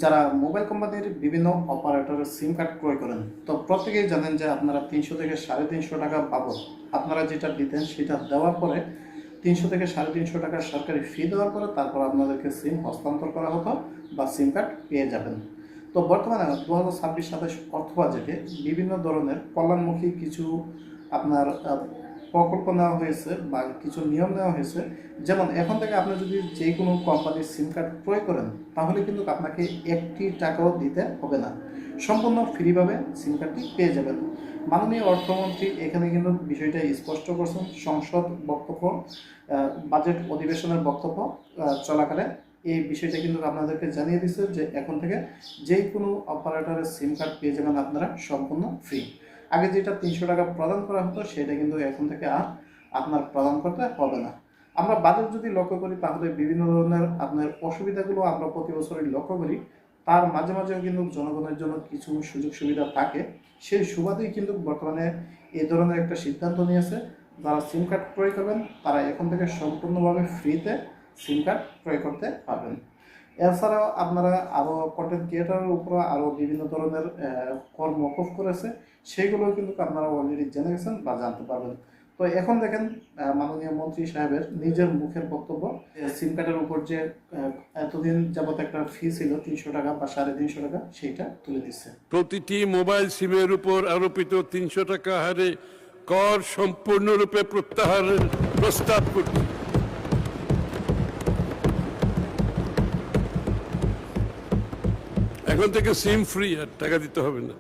যারা মোবাইল কোম্পানির বিভিন্ন অপারেটরের সিম কার্ড ক্রয় করেন, তো প্রত্যেকেই জানেন যে আপনারা 300 থেকে 350 টাকা বাবদ আপনারা যেটা দিতেন সেটা দেওয়ার পরে 300 থেকে 350 টাকা সরকারি ফি দেওয়ার পরে তারপর আপনাদেরকে সিম হস্তান্তর করা হতো বা সিম কার্ড পেয়ে যাবেন। তো বর্তমানে 2026-27 অর্থ বাজেটে বিভিন্ন ধরনের কল্যাণমুখী কিছু আপনার প্রকল্প নেওয়া হয়েছে বা কিছু নিয়ম নেওয়া হয়েছে। যেমন এখন থেকে আপনি যদি যে কোনো কোম্পানির সিম কার্ড ক্রয় করেন তাহলে কিন্তু আপনাকে 1 টাকাও দিতে হবে না, সম্পূর্ণ ফ্রিভাবে সিম কার্ডটি পেয়ে যাবেন। মাননীয় অর্থমন্ত্রী এখানে কিন্তু বিষয়টা স্পষ্ট করছেন। সংসদ বক্তব্য, বাজেট অধিবেশনের বক্তব্য চলাকালে এই বিষয়টা কিন্তু আপনাদেরকে জানিয়ে দিচ্ছে যে এখন থেকে যে কোনো অপারেটরের সিম কার্ড পেয়ে যাবেন আপনারা সম্পূর্ণ ফ্রি। আগে যেটা 300 টাকা প্রদান করা হতো সেটা কিন্তু এখন থেকে আর আপনার প্রদান করতে হবে না। আমরা বাজেট যদি লক্ষ্য করি তাহলে বিভিন্ন ধরনের আপনার অসুবিধাগুলো আমরা প্রতি বছরই লক্ষ্য করি। তার মাঝে মাঝেও কিন্তু জনগণের জন্য কিছু সুযোগ সুবিধা থাকে। সেই সুবাদেই কিন্তু বর্তমানে এই ধরনের একটা সিদ্ধান্ত নিয়েছে, যারা সিম কার্ড ক্রয় করবেন তারা এখন থেকে সম্পূর্ণভাবে ফ্রিতে সিম কার্ড ক্রয় করতে পারবেন। এছাড়াও আপনারা আরও কন্টেন্ট ক্রিয়েটারের উপর আরও বিভিন্ন ধরনের কর মওকুফ করেছে, সেগুলোও কিন্তু আপনারা অলরেডি জেনে গেছেন বা জানতে পারবেন। তো এখন দেখেন মাননীয় মন্ত্রী সাহেবের নিজের মুখের বক্তব্য, সিম কার্ডের উপর যে এতদিন যাবত একটা ফি ছিল 300 টাকা বা 350 টাকা, সেইটা তুলে দিচ্ছে। প্রতিটি মোবাইল সিমের উপর আরোপিত 300 টাকা হারে কর সম্পূর্ণরূপে প্রত্যাহারের প্রস্তাব করছি। এখন থেকে সিম ফ্রি, আর টাকা দিতে হবে না।